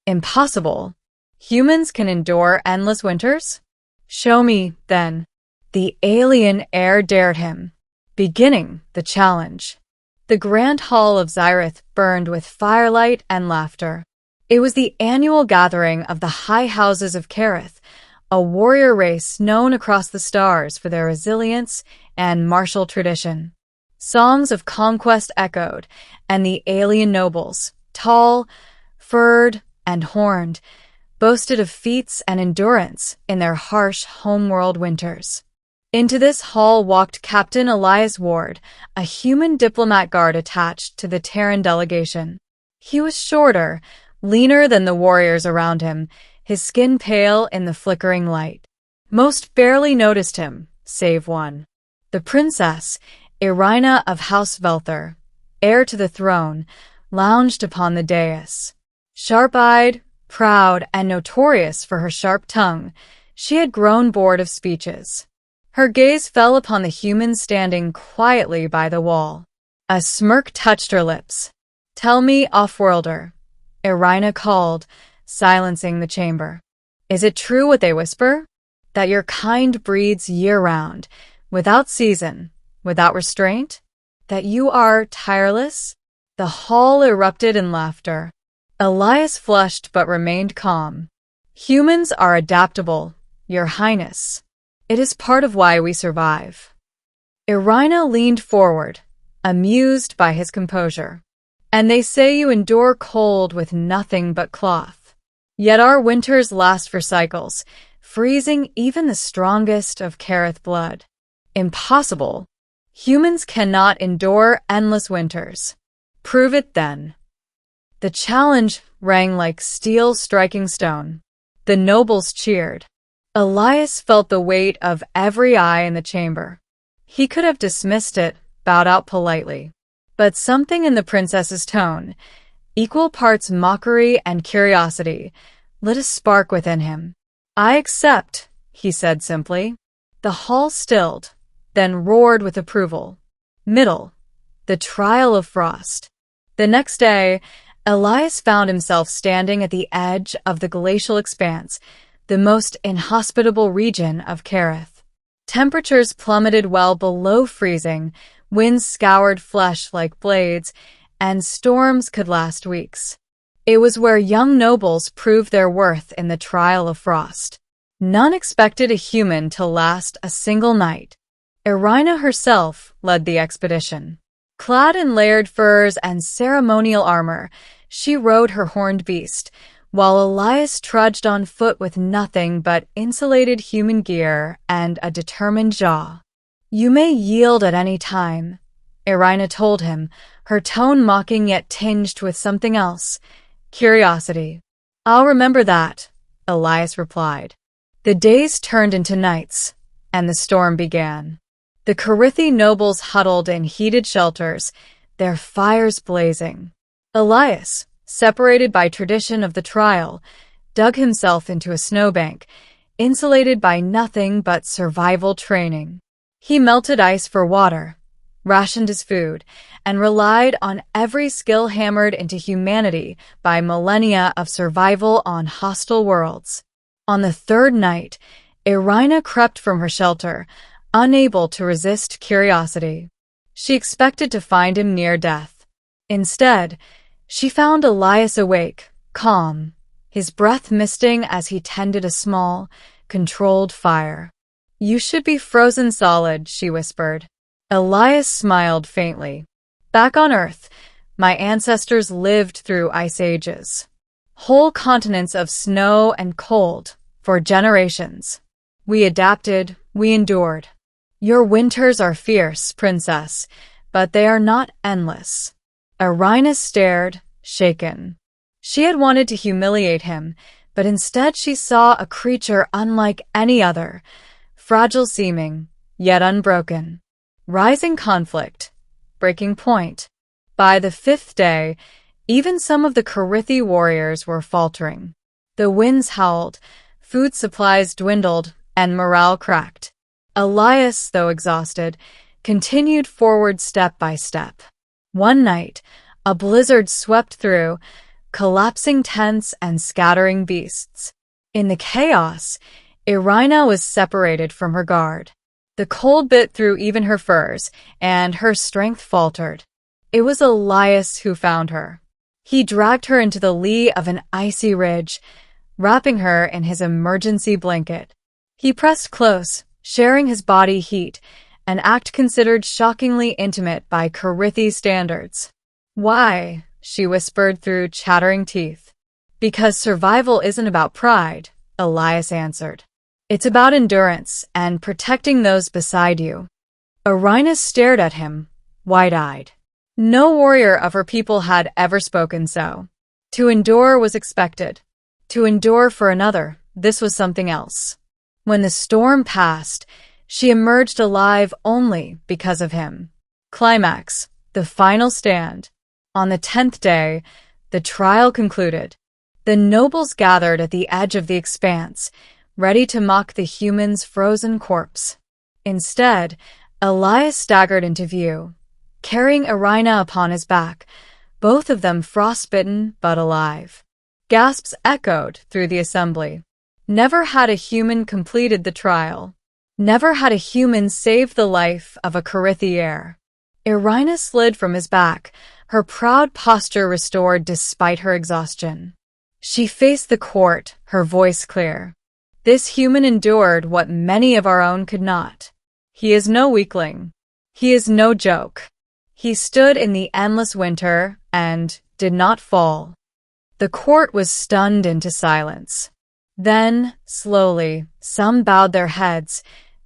Impossible. Humans can endure endless winters? Show me, then. The alien Heir dared him, beginning the challenge. The grand hall of Xyrith burned with firelight and laughter. It was the annual gathering of the High Houses of Kerith, a warrior race known across the stars for their resilience and martial tradition. Songs of conquest echoed, and the alien nobles, tall, furred, and horned, boasted of feats and endurance in their harsh homeworld winters. Into this hall walked Captain Elias Ward, a human diplomat guard attached to the Terran delegation. He was shorter, leaner than the warriors around him, his skin pale in the flickering light. Most barely noticed him, save one. The princess, Irina of House Velther, heir to the throne, lounged upon the dais. Sharp-eyed, proud, and notorious for her sharp tongue, she had grown bored of speeches. Her gaze fell upon the human standing quietly by the wall. A smirk touched her lips. "Tell me, off-worlder," Irina called, silencing the chamber. "Is it true what they whisper? That your kind breeds year-round, without season, without restraint? That you are tireless?" The hall erupted in laughter. Elias flushed but remained calm. "Humans are adaptable, Your Highness. It is part of why we survive." Irina leaned forward, amused by his composure. "And they say you endure cold with nothing but cloth. Yet our winters last for cycles, freezing even the strongest of Kerith blood." "Impossible. Humans cannot endure endless winters." "Prove it then." The challenge rang like steel striking stone. The nobles cheered. Elias felt the weight of every eye in the chamber. He could have dismissed it, bowed out politely. But something in the princess's tone, equal parts mockery and curiosity, lit a spark within him. "I accept," he said simply. The hall stilled, then roared with approval. Middle. The Trial of Frost. The next day, Elias found himself standing at the edge of the glacial expanse, the most inhospitable region of Kerith. Temperatures plummeted well below freezing, winds scoured flesh like blades, and storms could last weeks. It was where young nobles proved their worth in the Trial of Frost. None expected a human to last a single night. Irina herself led the expedition. Clad in layered furs and ceremonial armor, she rode her horned beast, while Elias trudged on foot with nothing but insulated human gear and a determined jaw. "You may yield at any time," Irina told him, her tone mocking yet tinged with something else, curiosity. "I'll remember that," Elias replied. The days turned into nights, and the storm began. The Kerithi nobles huddled in heated shelters, their fires blazing. Elias, separated by tradition of the trial, dug himself into a snowbank, insulated by nothing but survival training. He melted ice for water, rationed his food, and relied on every skill hammered into humanity by millennia of survival on hostile worlds. On the third night, Irina crept from her shelter, unable to resist curiosity. She expected to find him near death. Instead, she found Elias awake, calm, his breath misting as he tended a small, controlled fire. "You should be frozen solid," she whispered. Elias smiled faintly. "Back on Earth, my ancestors lived through ice ages. Whole continents of snow and cold, for generations. We adapted, we endured. Your winters are fierce, princess, but they are not endless." Irina stared, shaken. She had wanted to humiliate him, but instead she saw a creature unlike any other, fragile seeming, yet unbroken. Rising conflict, breaking point. By the fifth day, even some of the Kerithi warriors were faltering. The winds howled, food supplies dwindled, and morale cracked. Elias, though exhausted, continued forward step by step. One night, a blizzard swept through, collapsing tents and scattering beasts. In the chaos, Irina was separated from her guard. The cold bit through even her furs, and her strength faltered. It was Elias who found her. He dragged her into the lee of an icy ridge, wrapping her in his emergency blanket. He pressed close, sharing his body heat, an act considered shockingly intimate by Karithi standards. "Why?" she whispered through chattering teeth. "Because survival isn't about pride," Elias answered. "It's about endurance and protecting those beside you." Irina stared at him, wide-eyed. No warrior of her people had ever spoken so. To endure was expected. To endure for another, this was something else. When the storm passed, she emerged alive only because of him. Climax, the final stand. On the 10th day, the trial concluded. The nobles gathered at the edge of the expanse, ready to mock the human's frozen corpse. Instead, Elias staggered into view, carrying Irina upon his back, both of them frostbitten but alive. Gasps echoed through the assembly. Never had a human completed the trial. Never had a human saved the life of a Karithi heir. Irina slid from his back, her proud posture restored despite her exhaustion. She faced the court, her voice clear. "This human endured what many of our own could not. He is no weakling. He is no joke. He stood in the endless winter and did not fall." The court was stunned into silence. Then, slowly, some bowed their heads,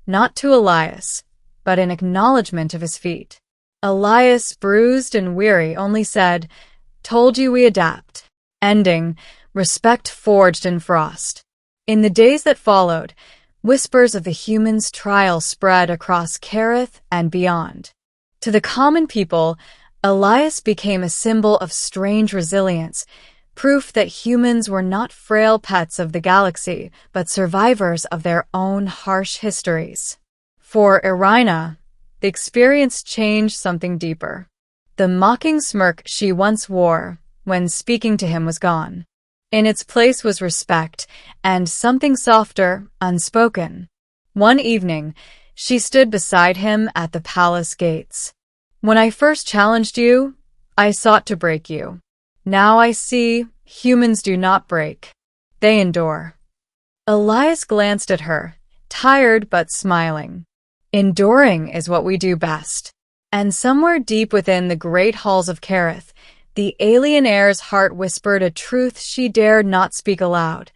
not to Elias, but in acknowledgement of his feat. Elias, bruised and weary, only said, "Told you we adapt." Ending, respect forged in frost. In the days that followed, whispers of the human's trial spread across Kareth and beyond. To the common people, Elias became a symbol of strange resilience, proof that humans were not frail pets of the galaxy, but survivors of their own harsh histories. For Irina, the experience changed something deeper. The mocking smirk she once wore when speaking to him was gone. In its place was respect and something softer, unspoken. One evening, she stood beside him at the palace gates. "When I first challenged you, I sought to break you. Now I see humans do not break. They endure." Elias glanced at her, tired but smiling. Enduring is what we do best. And somewhere deep within the great halls of Kareth, the alien heir's heart whispered a truth she dared not speak aloud,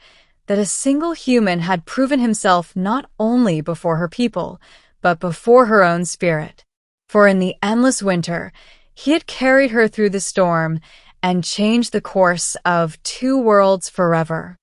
that a single human had proven himself not only before her people, but before her own spirit. For in the endless winter, he had carried her through the storm and changed the course of two worlds forever.